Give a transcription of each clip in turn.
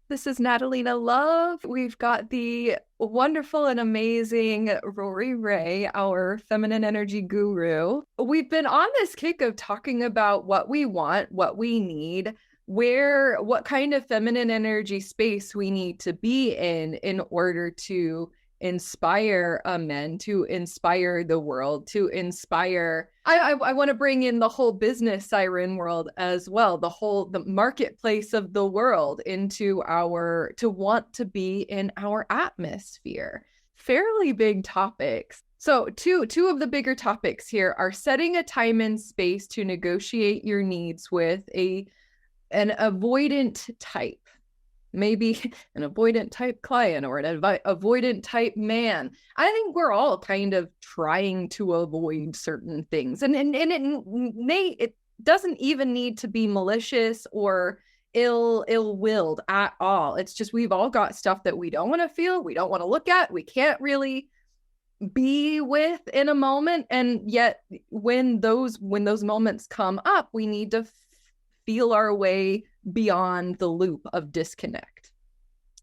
This is Natalina Love. We've got the wonderful and amazing Rori Ray, our feminine energy guru. We've been on this kick of talking about what we want, what we need, what kind of feminine energy space we need to be in order to inspire men, to inspire the world, to inspire. I want to bring in the whole business siren world as well, the marketplace of the world into to want to be in our atmosphere. Fairly big topics. So two of the bigger topics here are setting a time and space to negotiate your needs with an avoidant type. Maybe an avoidant type client or an avoidant type man. I think we're all kind of trying to avoid certain things. And it doesn't even need to be malicious or ill-willed at all. It's just we've all got stuff that we don't want to feel, we don't want to look at, we can't really be with in a moment. And yet when those moments come up, we need to feel our way beyond the loop of disconnect.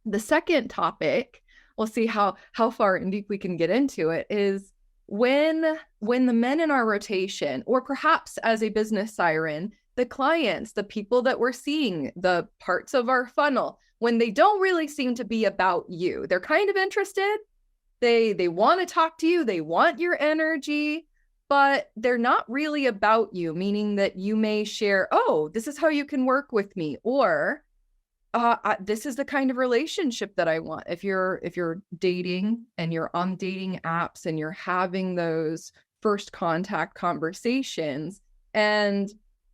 The second topic, we'll see how far and deep we can get into it, is when the men in our rotation, or perhaps as a business siren, the clients, the people that we're seeing, the parts of our funnel, when they don't really seem to be about you. They're kind of interested. They want to talk to you. They want your energy, but they're not really about you, meaning that you may share, oh, this is how you can work with me, or this is the kind of relationship that I want. If you're dating and you're on dating apps and you're having those first contact conversations, and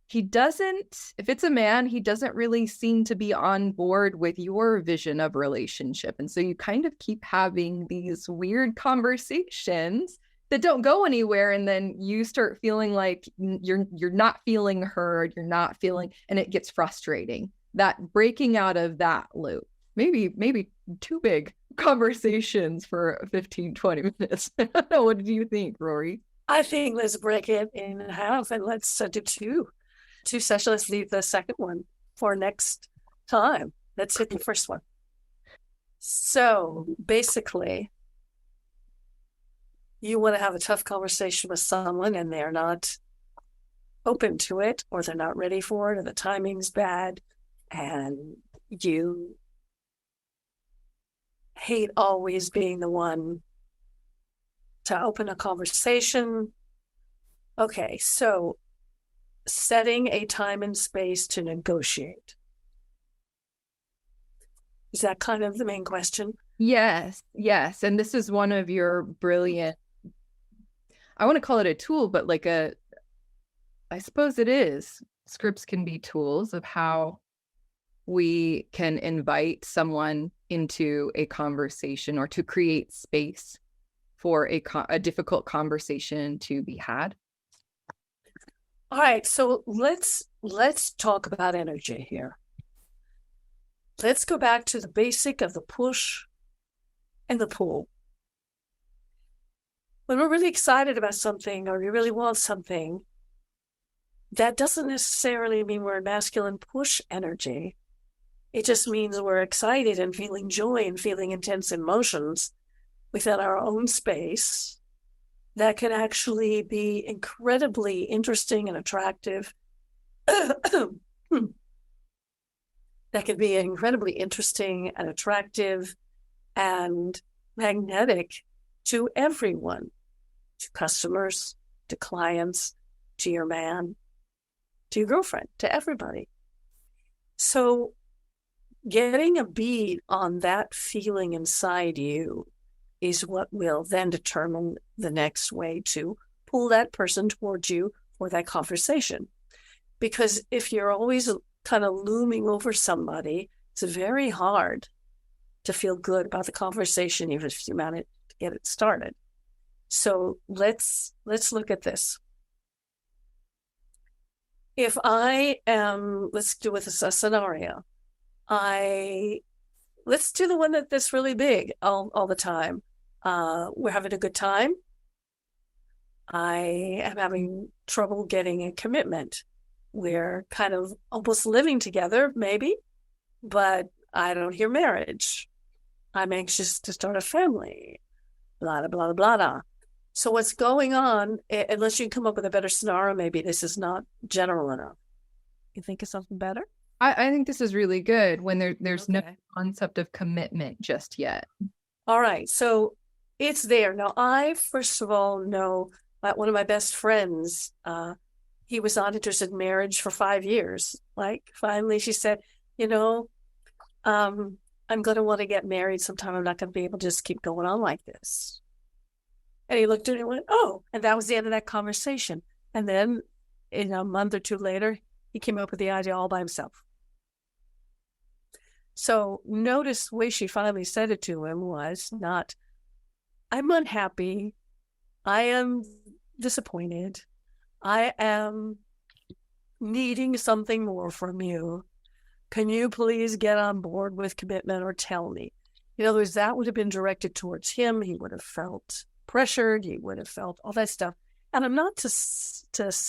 if it's a man, he doesn't really seem to be on board with your vision of relationship. And so you kind of keep having these weird conversations that don't go anywhere, and then you start feeling like you're not feeling heard, and it gets frustrating. That breaking out of that loop, maybe too big conversations for 15-20 minutes. I don't know, what do you think, Rory? I think let's break it in half and let's do two sessions. Let's leave the second one for next time. Let's hit the first one. So basically, you want to have a tough conversation with someone and they're not open to it, or they're not ready for it, or the timing's bad, and you hate always being the one to open a conversation. Okay, so setting a time and space to negotiate. Is that kind of the main question? Yes. And this is one of your brilliant, I want to call it a tool, but I suppose it is. Scripts can be tools of how we can invite someone into a conversation or to create space for a difficult conversation to be had. All right, so let's talk about energy here. Let's go back to the basic of the push and the pull. When we're really excited about something or we really want something, that doesn't necessarily mean we're in masculine push energy. It just means we're excited and feeling joy and feeling intense emotions within our own space that can actually be incredibly interesting and attractive. That can be incredibly interesting and attractive and magnetic to everyone, to customers, to clients, to your man, to your girlfriend, to everybody. So getting a bead on that feeling inside you is what will then determine the next way to pull that person towards you for that conversation. Because if you're always kind of looming over somebody, it's very hard to feel good about the conversation, even if you manage to get it started. So let's look at this. If I am, let's do with a scenario. Let's do the one that's really big all the time. We're having a good time. I am having trouble getting a commitment. We're kind of almost living together, maybe, but I don't hear marriage. I'm anxious to start a family. Blah, blah, blah, blah, blah. So what's going on, unless you can come up with a better scenario, maybe this is not general enough. You think of something better? I think this is really good when there's no concept of commitment just yet. All right. So it's there. Now, I, first of all, know that one of my best friends, he was not interested in marriage for 5 years. Like, finally, she said, I'm going to want to get married sometime. I'm not going to be able to just keep going on like this. And he looked at it and went, oh, and that was the end of that conversation. And then a month or two later, he came up with the idea all by himself. So notice the way she finally said it to him was not, I'm unhappy. I am disappointed. I am needing something more from you. Can you please get on board with commitment or tell me? In other words, that would have been directed towards him. He would have felt pressured. He would have felt all that stuff. And I'm not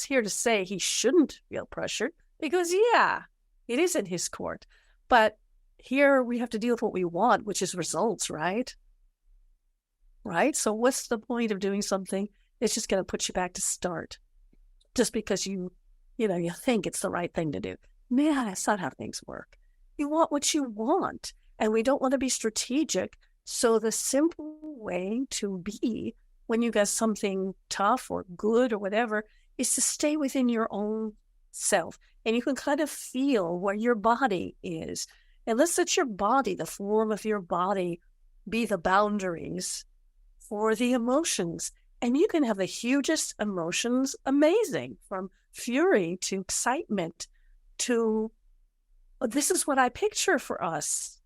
here to say he shouldn't feel pressured because, yeah, it is in his court. But here we have to deal with what we want, which is results, right? Right? So what's the point of doing something that's just going to put you back to start just because you think it's the right thing to do? Man, that's not how things work. You want what you want, and we don't want to be strategic. So the simple way to be when you got something tough or good or whatever is to stay within your own self. And you can kind of feel where your body is. And let's let your body, the form of your body, be the boundaries for the emotions. And you can have the hugest emotions, amazing, from fury to excitement to, this is what I picture for us.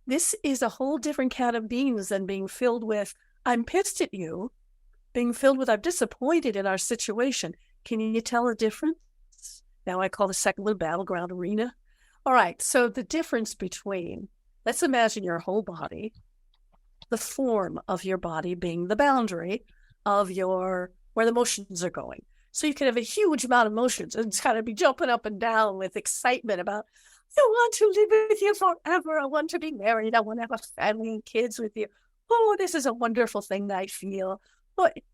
This is a whole different can of beans than being filled with, I'm pissed at you, being filled with, I'm disappointed in our situation. Can you tell the difference? Now I call the second one battleground arena. All right, so the difference between, let's imagine your whole body, the form of your body being the boundary of where the emotions are going. So you can have a huge amount of emotions and kind of be jumping up and down with excitement about, I want to live with you forever. I want to be married. I want to have a family and kids with you. Oh, this is a wonderful thing that I feel,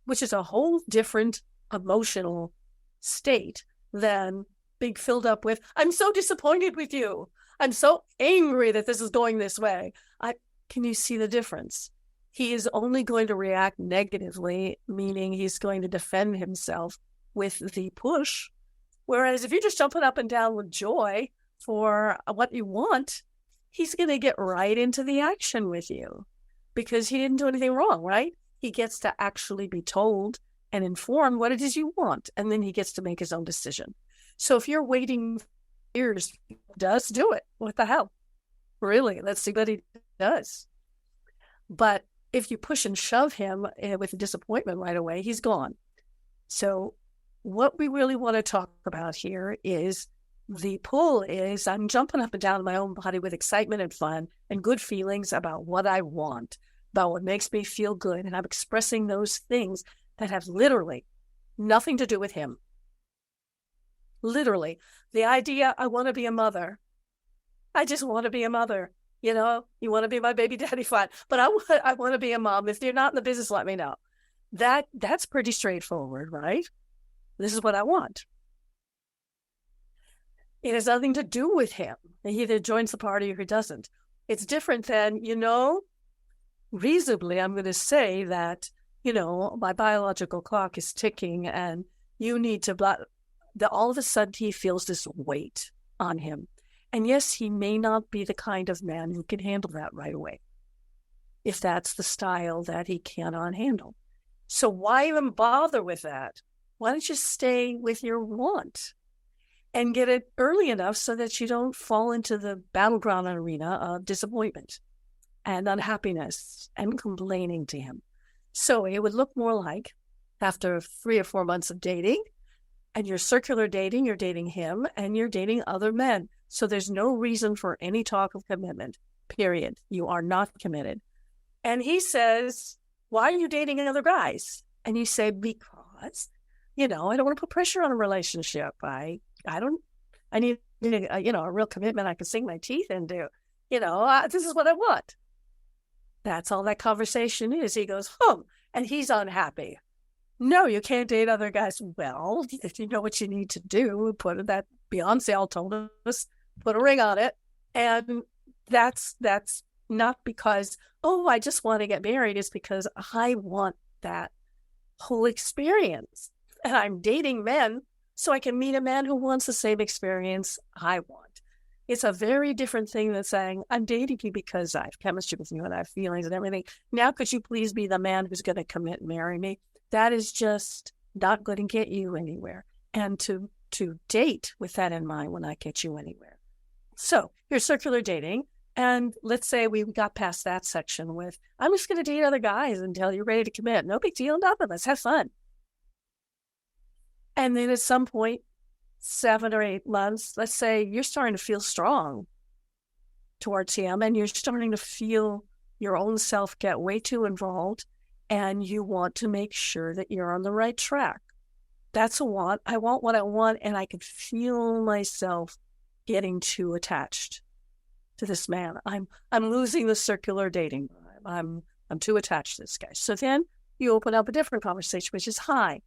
which is a whole different emotional state than being filled up with, I'm so disappointed with you. I'm so angry that this is going this way. Can you see the difference? He is only going to react negatively, meaning he's going to defend himself with the push. Whereas if you're just jumping up and down with joy for what you want, he's going to get right into the action with you because he didn't do anything wrong, right? He gets to actually be told and informed what it is you want, and then he gets to make his own decision. So if you're waiting years, does do it. What the hell? Really, let's see what he does. But if you push and shove him with a disappointment right away, he's gone. So what we really want to talk about here is the pull is I'm jumping up and down in my own body with excitement and fun and good feelings about what I want, about what makes me feel good. And I'm expressing those things that have literally nothing to do with him. Literally, the idea, I want to be a mother. I just want to be a mother. You want to be my baby daddy, fine. But I want to be a mom. If you're not in the business, let me know. That's pretty straightforward, right? This is what I want. It has nothing to do with him. He either joins the party or he doesn't. It's different than, reasonably, I'm going to say that, my biological clock is ticking and you need to, all of a sudden he feels this weight on him. And yes, he may not be the kind of man who can handle that right away, if that's the style that he cannot handle. So why even bother with that? Why don't you stay with your want and get it early enough so that you don't fall into the battleground arena of disappointment and unhappiness and complaining to him? So it would look more like after 3 or 4 months of dating, and you're circular dating, you're dating him and you're dating other men. So there's no reason for any talk of commitment, period. You are not committed. And he says, why are you dating other guys? And you say, because, I don't want to put pressure on a relationship. I need, a real commitment I can sink my teeth into. This is what I want. That's all that conversation is. He goes home and he's unhappy. No, you can't date other guys. Well, if you know what you need to do, put that Beyonce all told us, put a ring on it. And that's not because, I just want to get married. It's because I want that whole experience. And I'm dating men so I can meet a man who wants the same experience I want. It's a very different thing than saying, I'm dating you because I have chemistry with you and I have feelings and everything. Now, could you please be the man who's going to commit and marry me? That is just not going to get you anywhere. And to date with that in mind will not get you anywhere. So here's circular dating. And let's say we got past that section with, I'm just going to date other guys until you're ready to commit. No big deal, nothing. Let's have fun. And then at some point, 7 or 8 months, let's say you're starting to feel strong towards him and you're starting to feel your own self get way too involved and you want to make sure that you're on the right track. That's a want. I want what I want and I can feel myself getting too attached to this man. I'm losing the circular dating. I'm too attached to this guy. So then you open up a different conversation, which is, hi.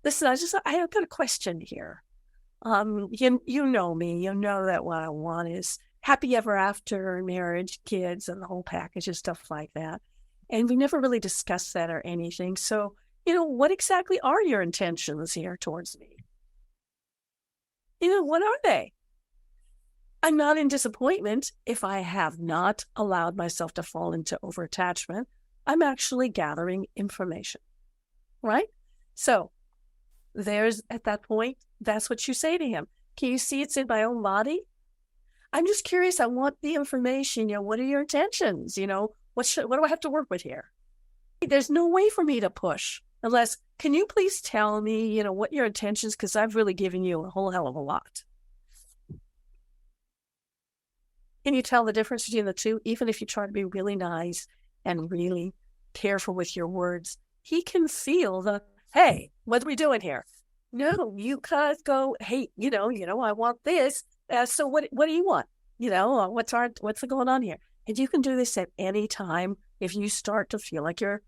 Listen, I've got a question here. You know me. You know that what I want is happy ever after, marriage, kids, and the whole package of stuff like that. And we never really discussed that or anything. So, what exactly are your intentions here towards me? What are they? I'm not in disappointment if I have not allowed myself to fall into overattachment. I'm actually gathering information, right? So at that point, that's what you say to him. Can you see it's in my own body? I'm just curious. I want the information. What are your intentions? What do I have to work with here? There's no way for me to push unless, can you please tell me, what your intentions? Because I've really given you a whole hell of a lot. Can you tell the difference between the two? Even if you try to be really nice and really careful with your words, he can feel hey, what are we doing here? No, you guys go, hey, I want this. So what do you want? What's going on here? And you can do this at any time if you start to feel like you're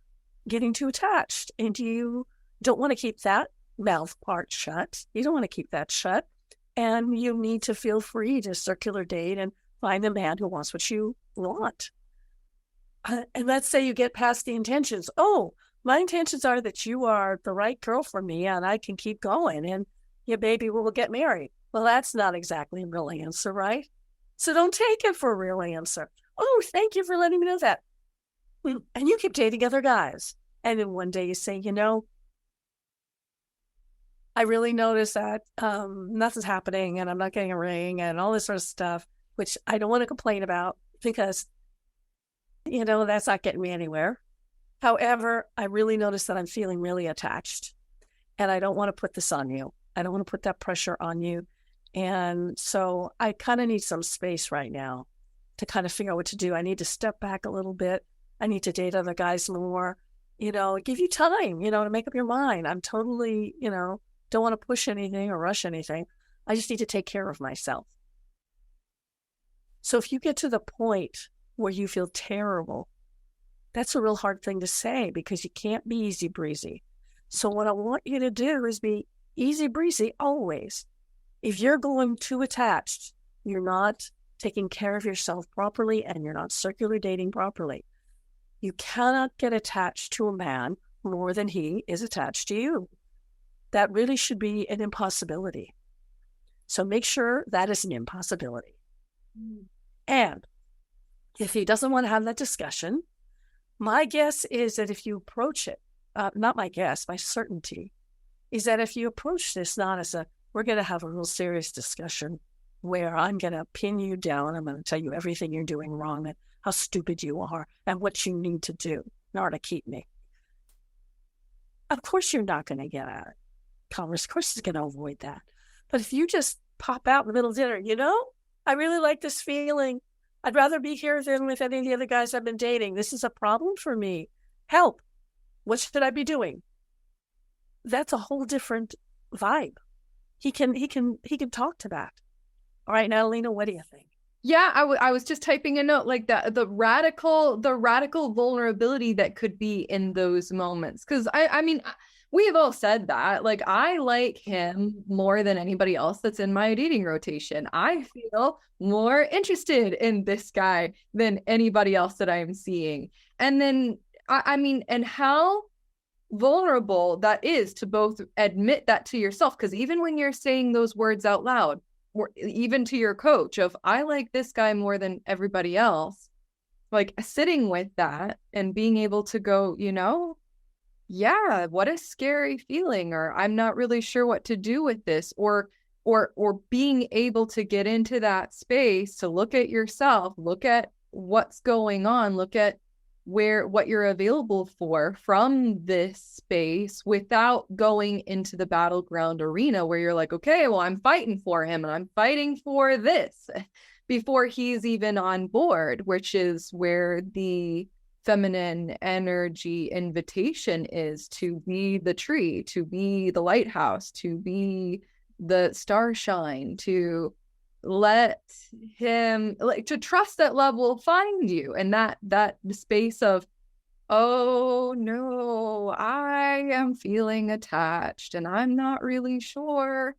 getting too attached and you don't want to keep that mouth part shut. You don't want to keep that shut. And you need to feel free to circular date and find the man who wants what you want. And let's say you get past the intentions. Oh, my intentions are that you are the right girl for me and I can keep going and maybe we'll get married. Well, that's not exactly a real answer, right? So don't take it for a real answer. Oh, thank you for letting me know that. And you keep dating other guys. And then one day you say, I really noticed that nothing's happening and I'm not getting a ring and all this sort of stuff, which I don't want to complain about because, that's not getting me anywhere. However, I really noticed that I'm feeling really attached and I don't want to put this on you. I don't want to put that pressure on you. And so I kind of need some space right now to kind of figure out what to do. I need to step back a little bit. I need to date other guys more, give you time, to make up your mind. I'm totally, don't want to push anything or rush anything. I just need to take care of myself. So if you get to the point where you feel terrible, that's a real hard thing to say because you can't be easy breezy. So what I want you to do is be easy breezy always. If you're going too attached, you're not taking care of yourself properly and you're not circular dating properly. You cannot get attached to a man more than he is attached to you. That really should be an impossibility. So make sure that is an impossibility. And if he doesn't want to have that discussion, my guess is that if you approach it, not my guess, my certainty, is that if you approach this not as we're going to have a real serious discussion where I'm going to pin you down, I'm going to tell you everything you're doing wrong and how stupid you are and what you need to do in order to keep me. Of course you're not going to get at it. Of course he's going to avoid that. But if you just pop out in the middle of dinner, I really like this feeling. I'd rather be here than with any of the other guys I've been dating. This is a problem for me. Help. What should I be doing? That's a whole different vibe. He can talk to that. All right, Natalina, what do you think? Yeah, I was just typing a note like that, the radical vulnerability that could be in those moments. Because I mean, we have all said that. Like, I like him more than anybody else that's in my dating rotation. I feel more interested in this guy than anybody else that I'm seeing. And then I mean, and how vulnerable that is to both admit that to yourself. Because even when you're saying those words out loud, or even to your coach of, I like this guy more than everybody else, like sitting with that and being able to go, yeah, what a scary feeling, or I'm not really sure what to do with this, or being able to get into that space to look at yourself, look at what's going on, look at what you're available for from this space without going into the battleground arena where you're like, okay, well, I'm fighting for him and I'm fighting for this before he's even on board, which is where the feminine energy invitation is, to be the tree, to be the lighthouse, to be the starshine, to let him, like, to trust that love will find you. And that space of, oh no, I am feeling attached and I'm not really sure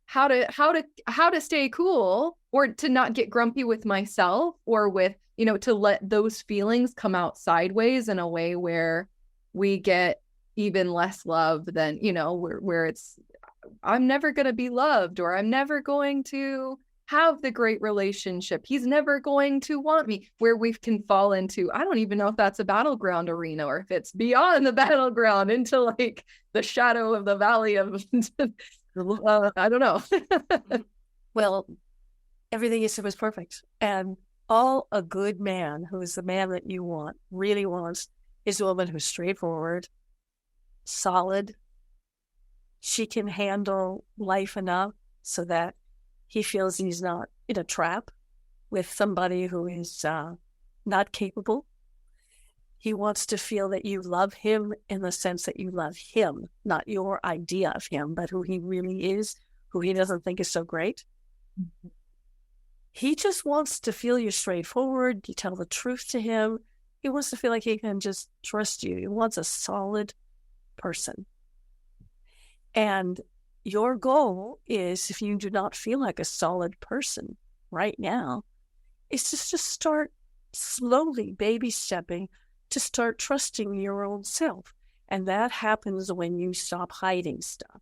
how to stay cool, or to not get grumpy with myself, or with, to let those feelings come out sideways in a way where we get even less love than, where it's, I'm never going to be loved, or I'm never going to have the great relationship. He's never going to want me, where we can fall into, I don't even know if that's a battleground arena or if it's beyond the battleground into like the shadow of the valley of, I don't know. Well, everything you said was perfect. And all a good man, who is the man that you want, really wants, is a woman who's straightforward, solid. She can handle life enough so that he feels he's not in a trap with somebody who is not capable. He wants to feel that you love him in the sense that you love him, not your idea of him, but who he really is, who he doesn't think is so great. Mm-hmm. He just wants to feel you're straightforward. You tell the truth to him. He wants to feel like he can just trust you. He wants a solid person. And your goal is, if you do not feel like a solid person right now, is just to start slowly, baby stepping, to start trusting your own self. And that happens when you stop hiding stuff,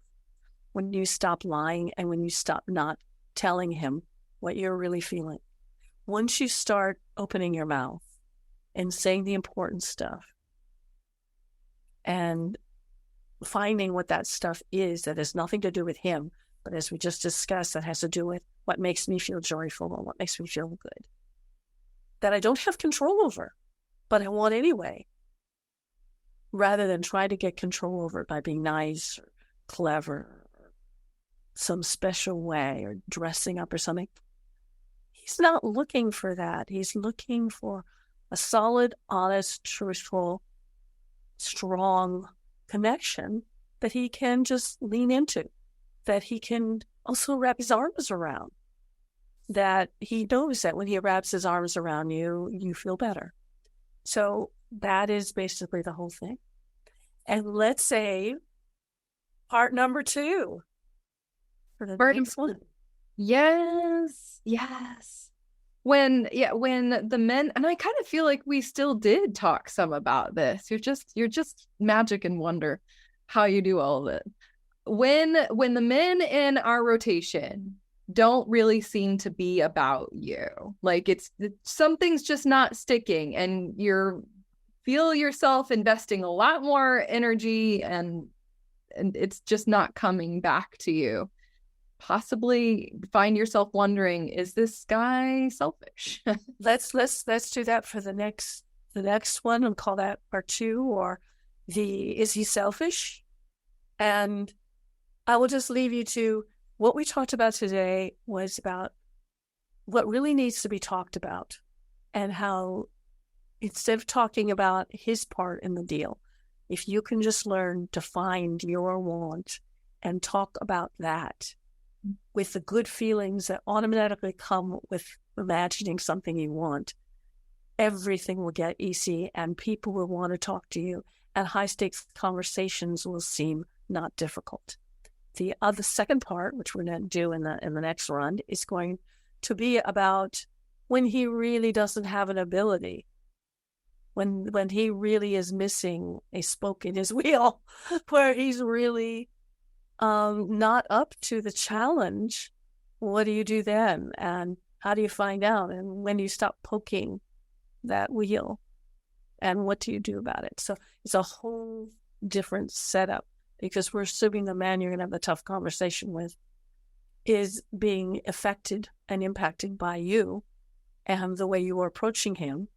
when you stop lying, and when you stop not telling him what you're really feeling. Once you start opening your mouth and saying the important stuff and finding what that stuff is that has nothing to do with him, but as we just discussed, that has to do with what makes me feel joyful and what makes me feel good, that I don't have control over, but I want anyway, rather than try to get control over it by being nice or clever or some special way or dressing up or something. He's not looking for that. He's looking for a solid, honest, truthful, strong connection that he can just lean into, that he can also wrap his arms around, that he knows that when he wraps his arms around you, you feel better. So that is basically the whole thing. And let's say part number 2 for the next one. Yes. When the men, and I kind of feel like we still did talk some about this. You're just magic and wonder how you do all of it. When the men in our rotation don't really seem to be about you, like it's something's just not sticking, and feel yourself investing a lot more energy, and it's just not coming back to you. Possibly find yourself wondering, is this guy selfish? Let's do that for the next one, and call that part 2, or is he selfish? And I will just leave you to what we talked about today was about what really needs to be talked about, and how instead of talking about his part in the deal, if you can just learn to find your want and talk about that, with the good feelings that automatically come with imagining something you want, everything will get easy and people will want to talk to you, and high stakes conversations will seem not difficult. The second part, which we're going to do in the next run, is going to be about when he really doesn't have an ability, when he really is missing a spoke in his wheel, where he's really not up to the challenge. What do you do then? And how do you find out? And when do you stop poking that wheel? And what do you do about it? So it's a whole different setup, because we're assuming the man you're going to have the tough conversation with is being affected and impacted by you and the way you are approaching him,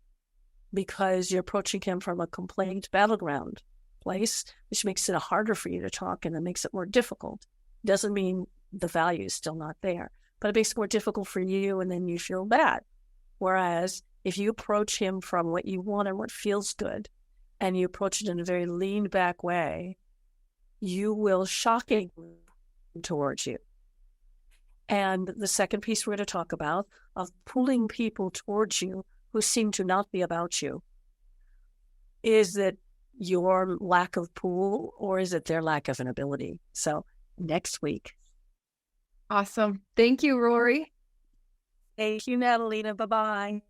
because you're approaching him from a complaint battleground place, which makes it harder for you to talk, and it makes it more difficult. Doesn't mean the value is still not there, but it makes it more difficult for you, and then you feel bad. Whereas if you approach him from what you want and what feels good, and you approach it in a very lean back way, you will shock him towards you. And the second piece we're going to talk about, of pulling people towards you who seem to not be about you, is that your lack of pull, or is it their lack of an ability? So next week. Awesome. Thank you, Rori. Thank you, Natalina. Bye-bye.